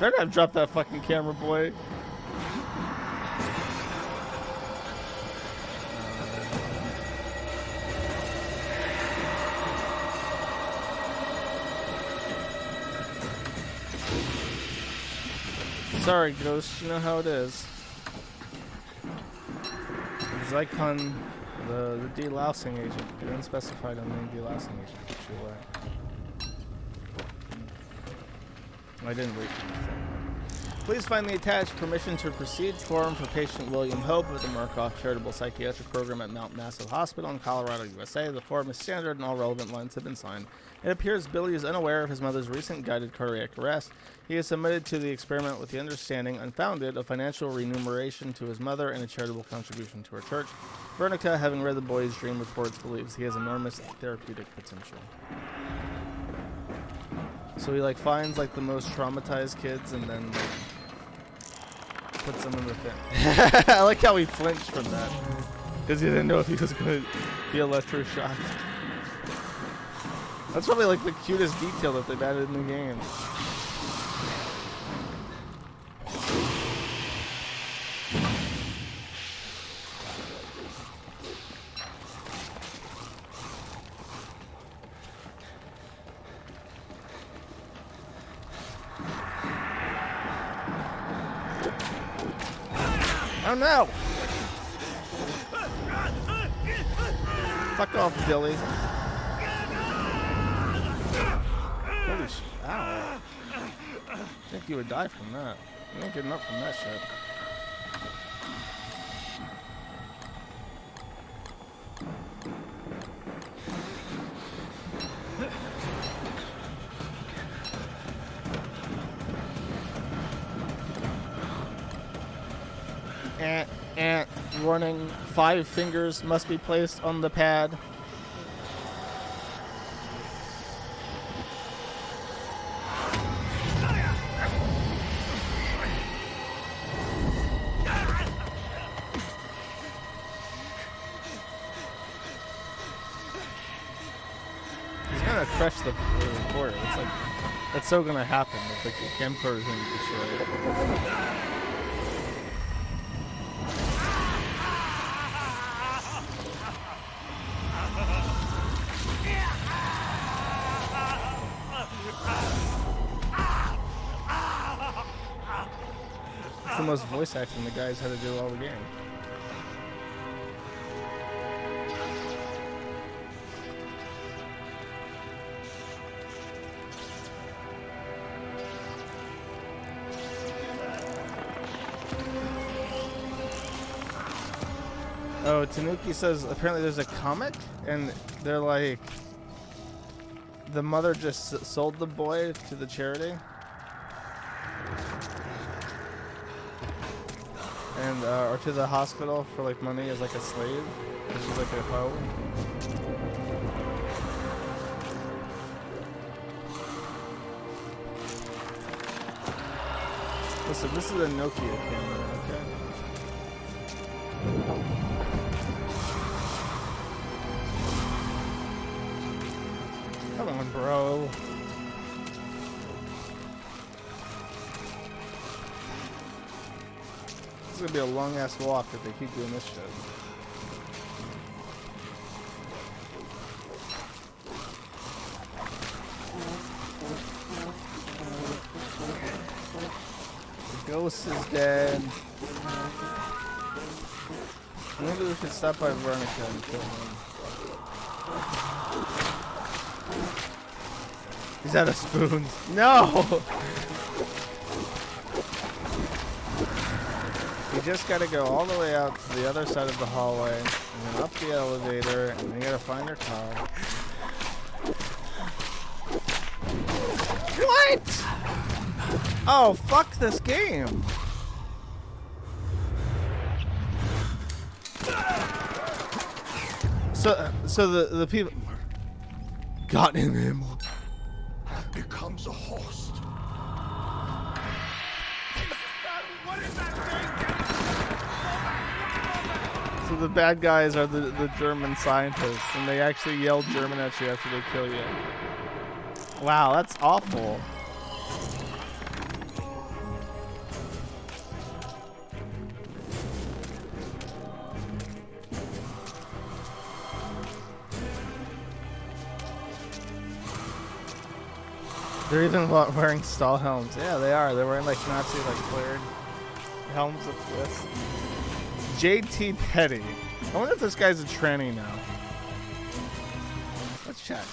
Better not drop that fucking camera, boy. Sorry, Ghost. You know how it is. Zycon, the delousing agent. The unspecified unnamed delousing agent. I didn't wait for anything. Please find the attached permission to proceed form for patient William Hope of the Murkoff Charitable Psychiatric Program at Mount Massive Hospital in Colorado, USA. The form is standard and all relevant lines have been signed. It appears Billy is unaware of his mother's recent guided cardiac arrest. He is submitted to the experiment with the understanding, unfounded, of financial remuneration to his mother and a charitable contribution to her church. Veronica, having read the boy's dream reports, believes he has enormous therapeutic potential. So he like finds like the most traumatized kids and then like puts them in the thing. I like how he flinched from that because he didn't know if he was gonna be electroshocked. That's probably like the cutest detail that they've added in the game. Oh no! Fuck off, Billy. Holy shit. Ow. I think you would die from that. You ain't getting up from that shit. Running. 5 fingers must be placed on the pad. He's gonna crush the recorder. It's like that's so gonna happen. It's like the camcorder is gonna be destroyed. It's the most voice acting the guys had to do all the game. Oh, Tanuki says apparently there's a comic, and they're like, the mother just sold the boy to the charity. And or to the hospital for like money as like a slave. She's like a hoe. Listen, this is a Nokia camera, okay? Come on, bro. This is gonna be a long ass walk if they keep doing this shit. The ghost is dead. Maybe we should stop by Veronica and kill him. He's out of spoons. No! You just gotta go all the way out to the other side of the hallway, and then up the elevator, and then you gotta find your car. What? Oh, fuck this game. So the people got in him. Becomes a host. What is that thing? So the bad guys are the German scientists, and they actually yell German at you after they kill you. Wow, that's awful. They're even wearing stall helms. Yeah, they are. They're wearing like Nazi like flared helms with twists. JT Petty. I wonder if this guy's a tranny now. Let's check.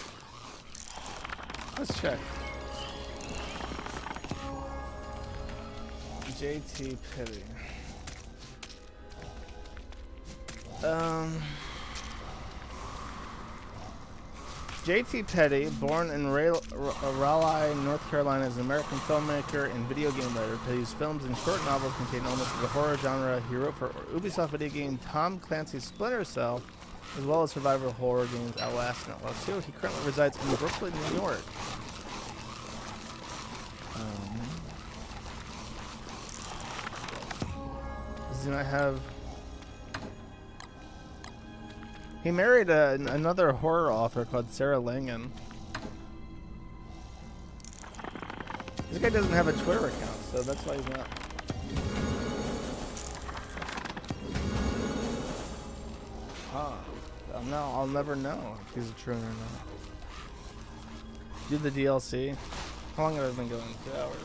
Let's check. JT Petty. JT Petty, born in Raleigh, North Carolina, is an American filmmaker and video game writer. Petty's films and short novels contain elements of the horror genre. He wrote for Ubisoft video game Tom Clancy's Splinter Cell, as well as survival horror games Outlast and Outlast 2. He currently resides in Brooklyn, New York. Does he not have... He married another horror author called Sarah Langan. This guy doesn't have a Twitter account, so that's why he's not. No, I'll never know if he's a true or not. Do the DLC. How long have I been going? 2 hours.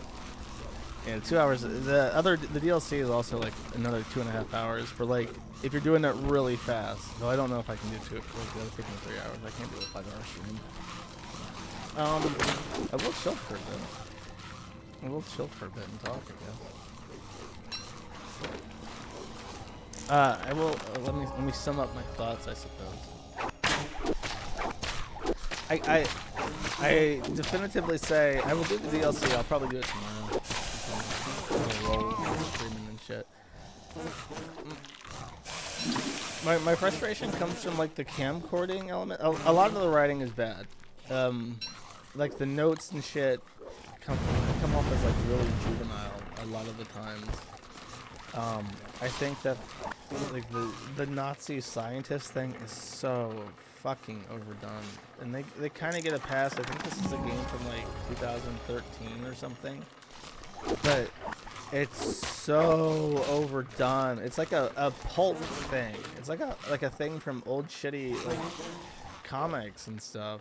Yeah, 2 hours. The DLC is also like another 2.5 hours for like if you're doing it really fast. So I don't know if I can do two. It'll take me 3 hours. I can't do a 5-hour stream. I will chill for a bit. I will chill for a bit and talk, I guess. I will. Let me sum up my thoughts, I suppose. I definitively say I will do the DLC. I'll probably do it tomorrow. Roll streaming and shit. My frustration comes from like the camcording element. A lot of the writing is bad. Like the notes and shit come off as like really juvenile a lot of the times. I think that like the Nazi scientist thing is so fucking overdone, and they kind of get a pass. I think this is a game from like 2013 or something, but it's so overdone. It's like a pulp thing. It's like a thing from old shitty like comics and stuff.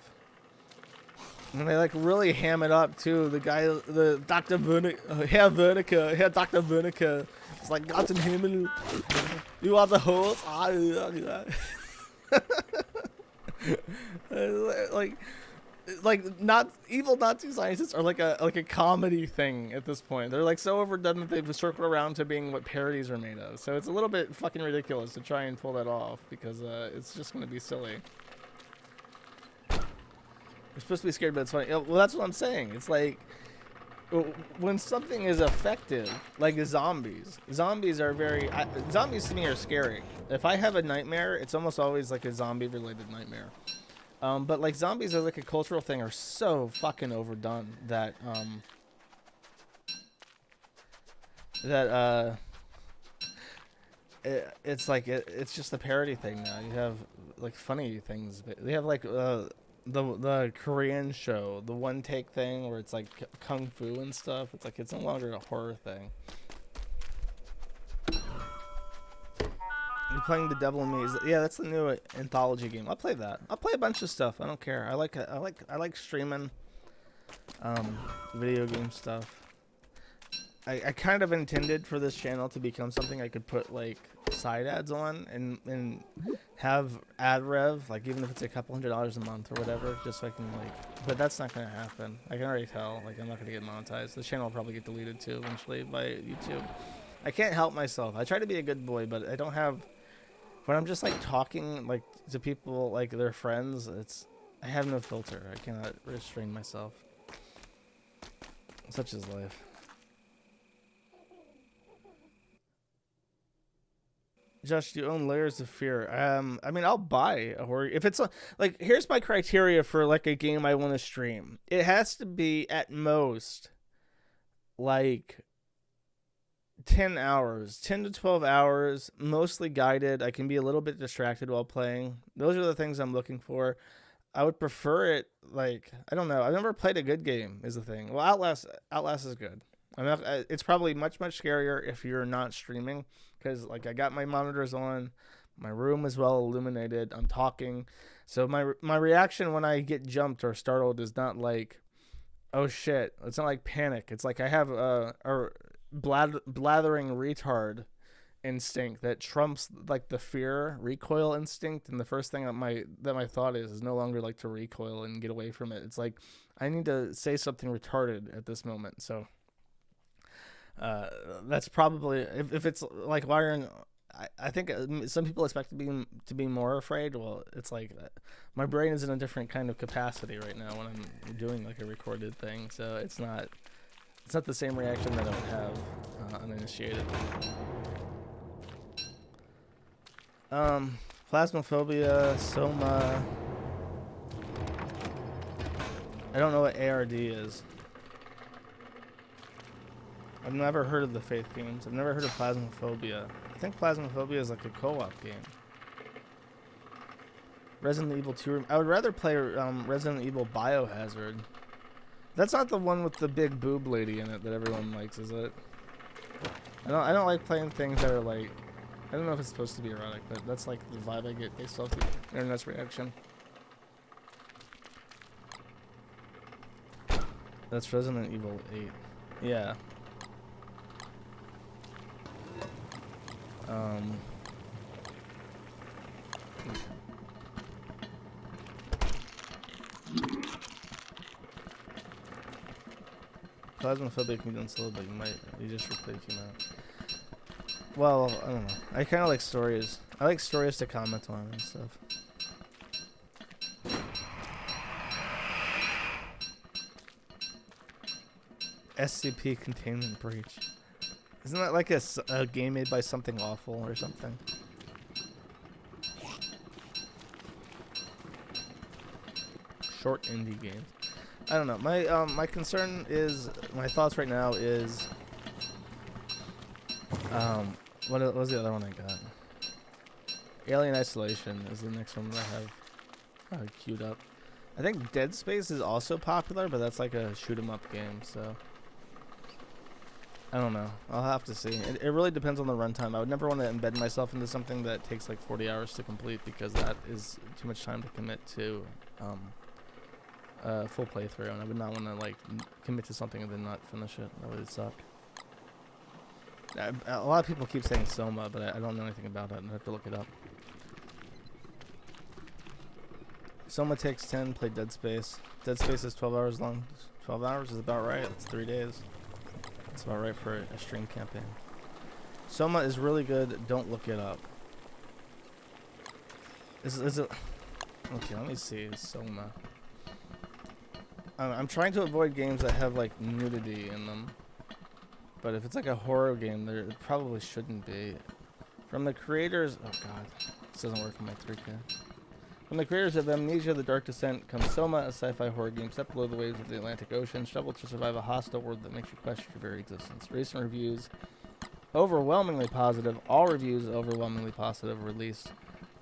And they like really ham it up too. The guy, the Dr. Herr Dr. Wernicke, is like, Gott im Himmel, you are the host. like not evil Nazi scientists are like a comedy thing at this point. They're like so overdone that they've circled around to being what parodies are made of. So it's a little bit fucking ridiculous to try and pull that off because it's just gonna be silly. You're supposed to be scared, but it's funny. Well, that's what I'm saying. It's like when something is effective, like zombies. Zombies are zombies to me are scary. If I have a nightmare, it's almost always like a zombie-related nightmare. But like zombies are like a cultural thing are so fucking overdone that it's like it's just a parody thing now. You have like funny things. They have like the Korean show, the one take thing where it's like kung fu and stuff. It's like it's no longer a horror thing. You're playing The Devil in Me. Yeah, that's the new anthology game. I'll play that. I'll play a bunch of stuff. I don't care. I like streaming video game stuff. I kind of intended for this channel to become something I could put like side ads on and have ad rev, like even if it's a couple $100 a month or whatever, just so I can like, but that's not gonna happen. I can already tell, like I'm not gonna get monetized. The channel will probably get deleted too eventually by YouTube. I can't help myself. I try to be a good boy, but I don't have, when I'm just like talking like to people like their friends, I have no filter. I cannot restrain myself. Such is life. Josh, do you own Layers of Fear? I mean, I'll buy a horror. If it's like, here's my criteria for like a game I want to stream. It has to be at most like 10 hours, 10 to 12 hours, mostly guided. I can be a little bit distracted while playing. Those are the things I'm looking for. I would prefer it like, I don't know. I've never played a good game is the thing. Well, Outlast is good. It's probably much scarier if you're not streaming, because like I got my monitors on, my room is well illuminated, I'm talking, so my reaction when I get jumped or startled is not like, Oh shit! It's not like panic. It's like I have a blathering retard instinct that trumps like the fear recoil instinct, and the first thing that my thought is no longer like to recoil and get away from it. It's like I need to say something retarded at this moment. So that's probably if it's like wiring. I think some people expect to be more afraid. Well, it's like my brain is in a different kind of capacity right now when I'm doing like a recorded thing, so it's not the same reaction that I would have uninitiated. Plasmophobia, Soma. I don't know what ARD is. I've never heard of the Faith games. I've never heard of Plasmophobia. I think Plasmophobia is like a co-op game. Resident Evil 2. I would rather play Resident Evil Biohazard. That's not the one with the big boob lady in it that everyone likes, is it? I don't like playing things that are like, I don't know if it's supposed to be erotic, but that's like the vibe I get based off the internet's reaction. That's Resident Evil 8. Yeah. Plasmophobia can be done slow, but you just replay him out. Well, I don't know. I kind of like stories. I like stories to comment on and stuff. SCP containment breach. Isn't that like a game made by Something Awful or something? Short indie games. I don't know. My concern is, my thoughts right now is, what was the other one I got? Alien Isolation is the next one that I have queued up. I think Dead Space is also popular, but that's like a shoot 'em up game, so I don't know. I'll have to see. It really depends on the runtime. I would never want to embed myself into something that takes like 40 hours to complete, because that is too much time to commit to full playthrough, and I would not want to like commit to something and then not finish it. That would suck. A lot of people keep saying Soma, but I don't know anything about it. I have to look it up. Soma takes 10. Play Dead Space. Dead Space is 12 hours long. 12 hours is about right. It's 3 days. It's about right for a stream campaign. Soma is really good. Don't look it up. Is it? Okay, let me see. Soma. I'm trying to avoid games that have like nudity in them. But if it's like a horror game, there it probably shouldn't be. From the creators, oh god, this doesn't work on my 3K. From the creators of Amnesia: The Dark Descent comes Soma, a sci-fi horror game set below the waves of the Atlantic Ocean, struggle to survive a hostile world that makes you question your very existence. Recent reviews, overwhelmingly positive. All reviews overwhelmingly positive. Release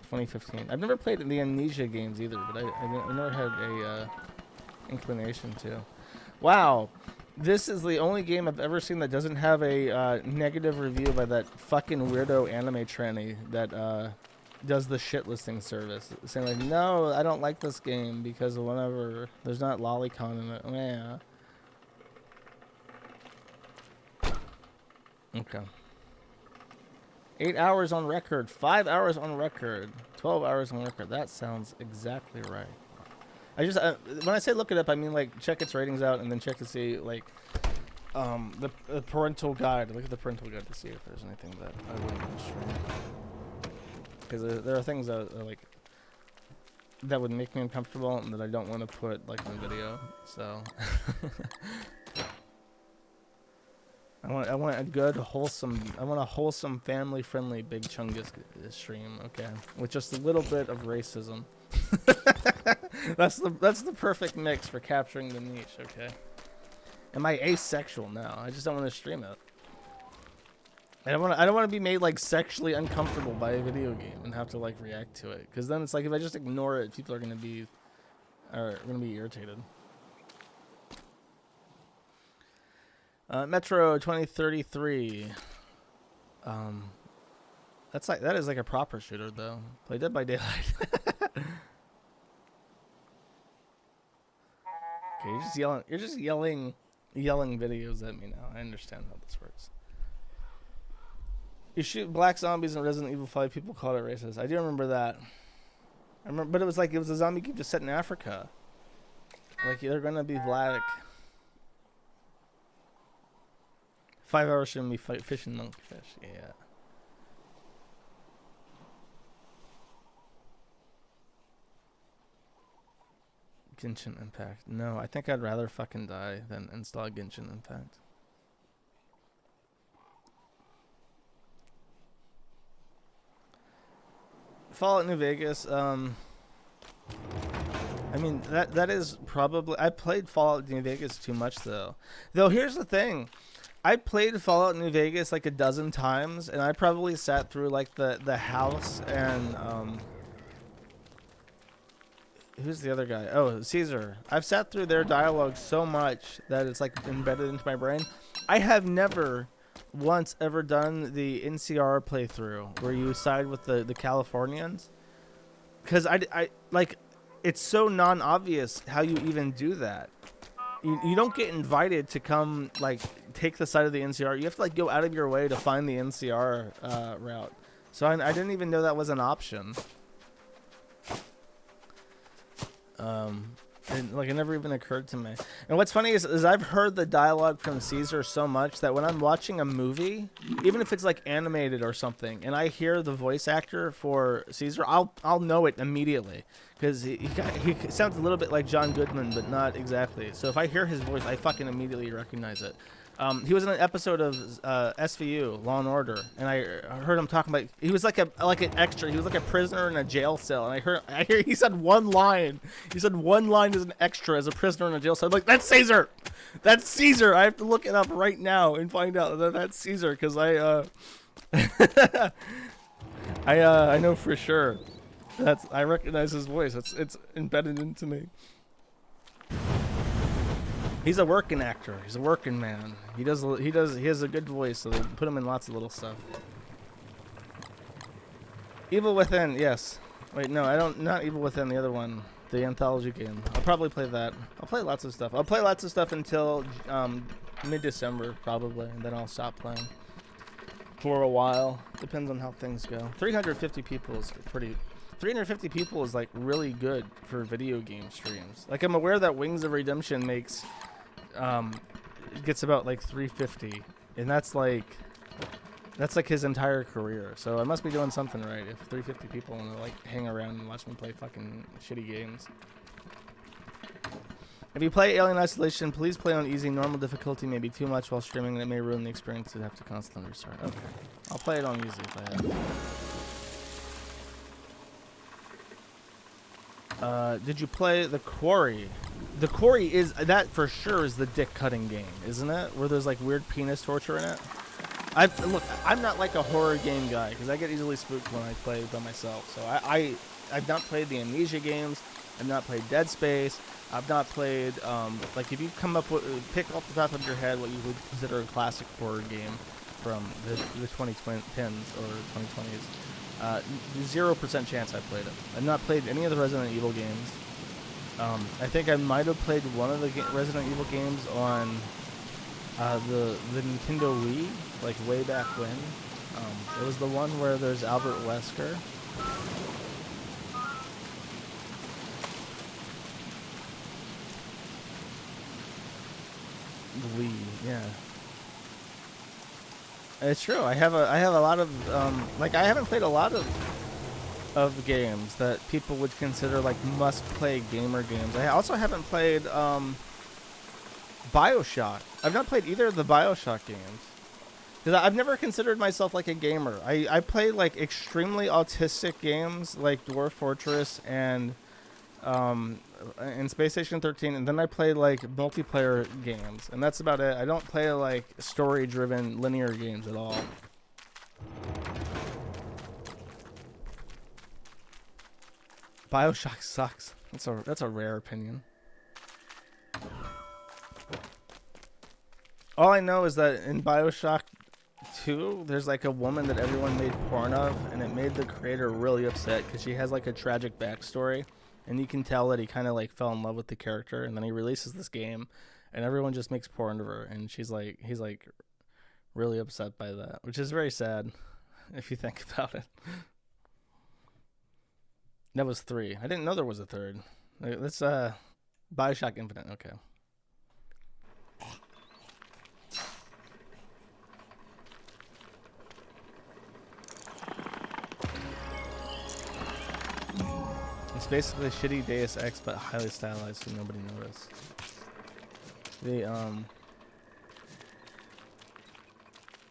2015. I've never played the Amnesia games either, but I never had a inclination to. Wow. This is the only game I've ever seen that doesn't have a negative review by that fucking weirdo anime tranny that does the shit listing service. Saying like, no, I don't like this game because of whatever. There's not lolicon in it. Yeah. Okay. 8 hours on record. 5 hours on record. 12 hours on record. That sounds exactly right. I just when I say look it up, I mean like check its ratings out and then check to see like the parental guide. Look at the parental guide to see if there's anything that I wouldn't stream. Because there are things that are like that would make me uncomfortable and that I don't want to put like in the video. So I want a good wholesome. I want a wholesome, family-friendly Big Chungus stream. Okay, with just a little bit of racism. That's the perfect mix for capturing the niche. Okay. Am I asexual? No, I just don't want to stream it. I don't want to be made like sexually uncomfortable by a video game and have to like react to it. Because then it's like if I just ignore it, people are gonna be irritated. Metro 2033. That is like a proper shooter though. Play Dead by Daylight. Okay, You're just yelling. You're just yelling videos at me now. I understand how this works. You shoot black zombies in Resident Evil 5. People call it racist. I do remember that. I remember, but it was like it was a zombie game just set in Africa. Like they're gonna be black. 5 hours shouldn't be fishing monkeyfish. Yeah. Genshin Impact. No, I think I'd rather fucking die than install Genshin Impact. Fallout New Vegas. I mean that is probably. I played Fallout New Vegas too much though. Though here's the thing, I played Fallout New Vegas like a dozen times, and I probably sat through like the house and who's the other guy? Oh, Caesar. I've sat through their dialogue so much that it's like embedded into my brain. I have never once ever done the NCR playthrough where you side with the Californians, because I like it's so non-obvious how you even do that. You don't get invited to come like take the side of the NCR. You have to like go out of your way to find the NCR route. So I didn't even know that was an option. And like it never even occurred to me. And what's funny is I've heard the dialogue from Caesar so much that when I'm watching a movie, even if it's like animated or something, and I hear the voice actor for Caesar, I'll know it immediately because he sounds a little bit like John Goodman, but not exactly. So if I hear his voice, I fucking immediately recognize it. He was in an episode of SVU, Law and Order, and I heard him talking about. He was like an extra. He was like a prisoner in a jail cell, and I hear he said one line. He said one line as an extra, as a prisoner in a jail cell. I'm like, that's Caesar. That's Caesar. I have to look it up right now and find out that that's Caesar because I know for sure. I recognize his voice. It's embedded into me. He's a working actor. He's a working man. He has a good voice, so they put him in lots of little stuff. Evil Within, yes. Wait, no, I don't. Not Evil Within. The other one, the anthology game. I'll probably play that. I'll play lots of stuff. I'll play lots of stuff until mid-December probably, and then I'll stop playing for a while. Depends on how things go. 350 people is pretty. 350 people is like really good for video game streams. Like I'm aware that Wings of Redemption makes gets about like 350, and that's like his entire career. So I must be doing something right if 350 people want to like hang around and watch me play fucking shitty games. If you play Alien Isolation, please play on easy. Normal difficulty may be too much while streaming, and it may ruin the experience. You'd have to constantly restart. Okay, I'll play it on easy if I have. Did you play The Quarry? The Quarry that for sure is the dick cutting game, isn't it? Where there's like weird penis torture in it. Look, I'm not like a horror game guy because I get easily spooked when I play by myself. So I've not played the Amnesia games. I've not played Dead Space. I've not played like if you come up with pick off the top of your head what you would consider a classic horror game from the 2010s or 2020s. 0% chance I played it. I've not played any of the Resident Evil games. I think I might have played one of the Resident Evil games on the Nintendo Wii, like way back when. It was the one where there's Albert Wesker. The Wii, yeah. It's true. I have a lot of like I haven't played a lot of games that people would consider like must-play gamer games. I also haven't played BioShock. I've not played either of the BioShock games because I've never considered myself like a gamer. I play like extremely autistic games like Dwarf Fortress and Space Station 13, and then I play like multiplayer games, and that's about it. I don't play like story-driven linear games at all. BioShock sucks. That's a rare opinion. All I know is that in BioShock 2, there's like a woman that everyone made porn of, and it made the creator really upset because she has like a tragic backstory. and you can tell that he kind of like fell in love with the character, and then he releases this game, and everyone just makes porn of her, and he's like really upset by that, which is very sad if you think about it. That was 3. I didn't know there was a 3rd. Let's Bioshock Infinite. Okay. It's basically shitty Deus Ex, but highly stylized, so nobody noticed.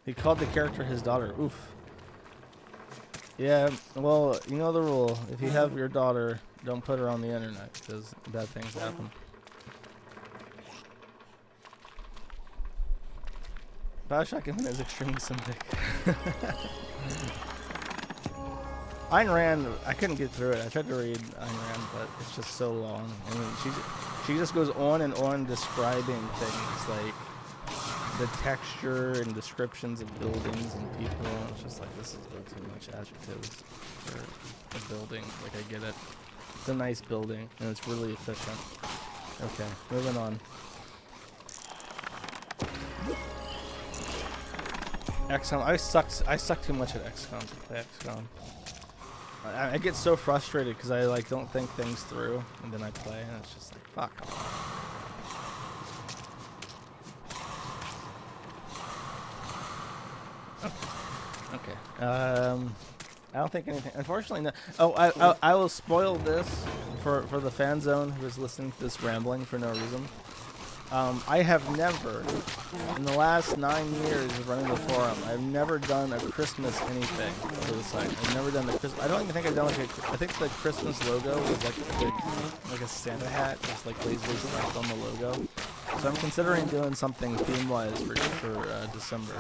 He called the character his daughter. Oof. Yeah, well, you know the rule. If you have your daughter, don't put her on the internet, because bad things happen. Bioshock Infinite is extremely simplistic. Ayn Rand, I couldn't get through it. I tried to read Ayn Rand, but it's just so long. I mean, she just goes on and on describing things like the texture and descriptions of buildings and people. It's just like, this is way too much adjectives for a building. Like, I get it. It's a nice building, and it's really efficient. Okay, moving on. XCOM. I suck too much at XCOM to play XCOM. I get so frustrated because I like don't think things through, and then I play, and it's just like, fuck. Okay. I don't think anything. Unfortunately, no. Oh, I will spoil this for the fan zone who is listening to this rambling for no reason. I have never, in the last 9 years of running the forum, I've never done a Christmas anything for the site. I've never done the Christmas. I don't even think I've done like I think the Christmas logo was like a Santa hat, just like lazily slapped on the logo. So I'm considering doing something theme-wise for December.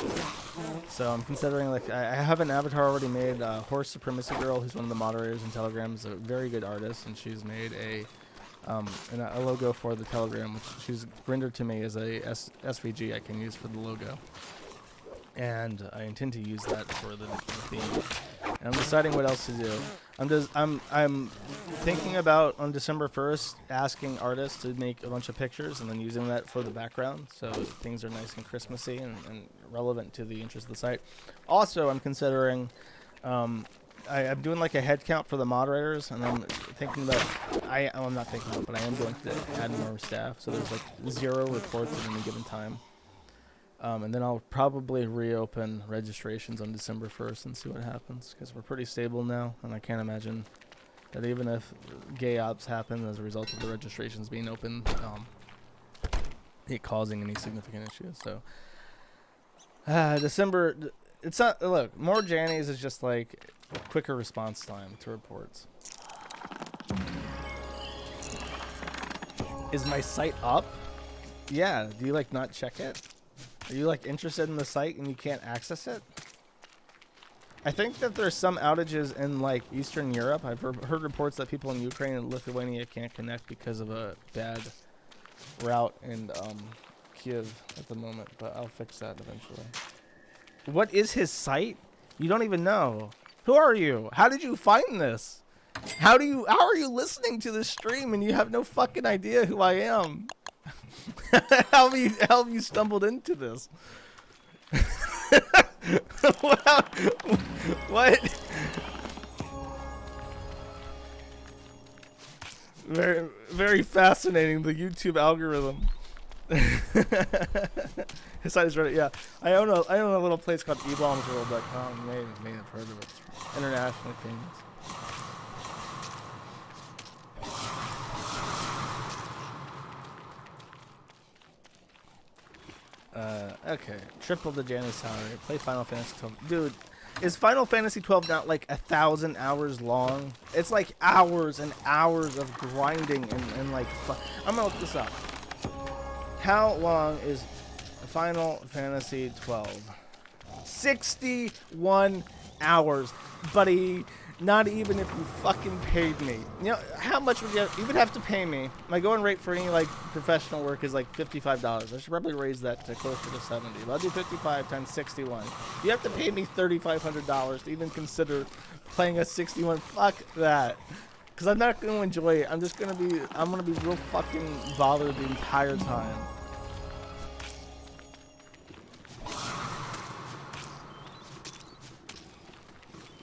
So I'm considering, like, I have an avatar already made. Horse Supremacy Girl, who's one of the moderators in Telegram, is a very good artist, and she's made a logo for the Telegram, which she's rendered to me as a SVG I can use for the logo. And I intend to use that for the theme. And I'm deciding what else to do. I'm thinking about on December 1st asking artists to make a bunch of pictures and then using that for the background, so things are nice and Christmassy and relevant to the interest of the site. Also, I'm considering I'm doing like a head count for the moderators, and I'm thinking about I'm not thinking about, but I am going to add more staff, so there's like 0 reports at any given time. And then I'll probably reopen registrations on December 1st and see what happens, because we're pretty stable now, and I can't imagine that even if gay ops happen as a result of the registrations being open, it causing any significant issues. So December, it's not, look, more Jannies is just like quicker response time to reports. Is my site up? Yeah, do you like not check it? Are you like interested in the site and you can't access it? I think that there's some outages in like Eastern Europe. I've heard reports that people in Ukraine and Lithuania can't connect because of a bad route in Kiev at the moment, but I'll fix that eventually. What is his site? You don't even know. Who are you? How did you find this? How are you listening to this stream and you have no fucking idea who I am? How have you stumbled into this? What? Very, very fascinating, the YouTube algorithm. His site is Reddit. Yeah, I own a little place called eBombsworld.com. You may have heard of it. It's internationally famous. Okay. Triple the Janus salary. Play Final Fantasy 12. Dude, is Final Fantasy 12 not like 1,000 hours long? It's like hours and hours of grinding and like I'm gonna look this up. How long is Final Fantasy 12? 61 hours, buddy. Not even if you fucking paid me. You know, how much would you would have to pay me? My going rate for any like professional work is like $55. I should probably raise that to closer to 70. But I'll do 55 times 61. You have to pay me $3,500 to even consider playing a 61. Fuck that. Because I'm not going to enjoy it. I'm gonna be real fucking bothered the entire time.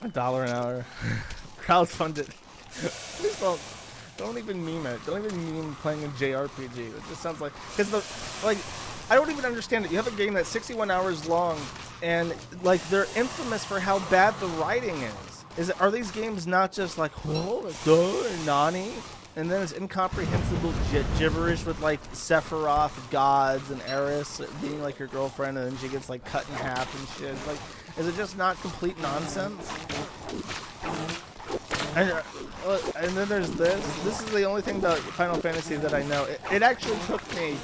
$1 an hour. Crowdfunded. Please don't even meme it. Don't even meme playing a JRPG. It just sounds like, I don't even understand it. You have a game that's 61 hours long, and like they're infamous for how bad the writing is. Are these games not just like whoa, duh, nani, and then it's incomprehensible gibberish with like Sephiroth gods and Eris being like your girlfriend, and then she gets like cut in half and shit. Like, is it just not complete nonsense? And then there's this. This is the only thing about Final Fantasy that I know. It actually took me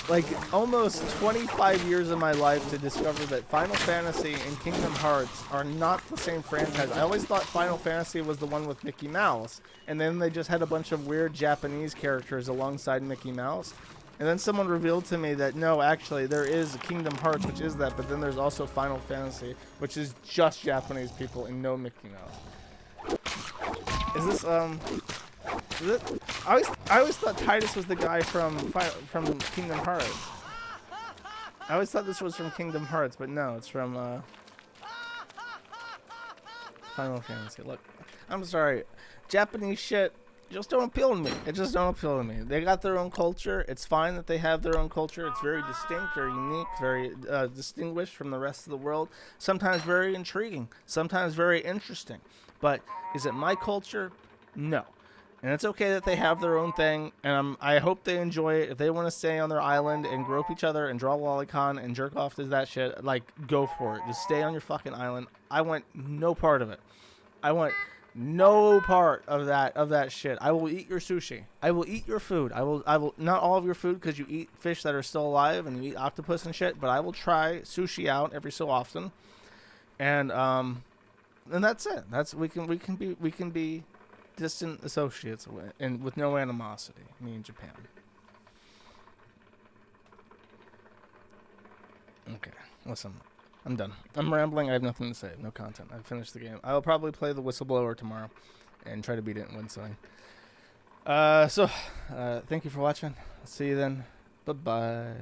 like almost 25 years of my life to discover that Final Fantasy and Kingdom Hearts are not the same franchise. I always thought Final Fantasy was the one with Mickey Mouse, and then they just had a bunch of weird Japanese characters alongside Mickey Mouse. And then someone revealed to me that no, actually there is Kingdom Hearts, which is that, but then there's also Final Fantasy, which is just Japanese people and no Mickey Mouse. Is this is it? I always thought Titus was the guy from Kingdom Hearts. I always thought this was from Kingdom Hearts, but no, it's from Final Fantasy. Look, I'm sorry, Japanese shit just don't appeal to me. It just don't appeal to me. They got their own culture. It's fine that they have their own culture. It's very distinct, very unique, very distinguished from the rest of the world. Sometimes very intriguing, sometimes very interesting. But is it my culture? No. And it's okay that they have their own thing, and I hope they enjoy it. If they want to stay on their island and grope each other and draw lolicon and jerk off to that shit, like, go for it. Just stay on your fucking island. I want no part of it. I want no part of that shit. I will eat your sushi. I will eat your food. I will not all of your food, because you eat fish that are still alive and you eat octopus and shit, but I will try sushi out every so often. And that's it. We can be distant associates and with no animosity, me and Japan. Okay, listen, I'm done. I'm rambling. I have nothing to say. No content. I've finished the game. I'll probably play the Whistleblower tomorrow and try to beat it and win something. Thank you for watching. I'll see you then. Bye-bye.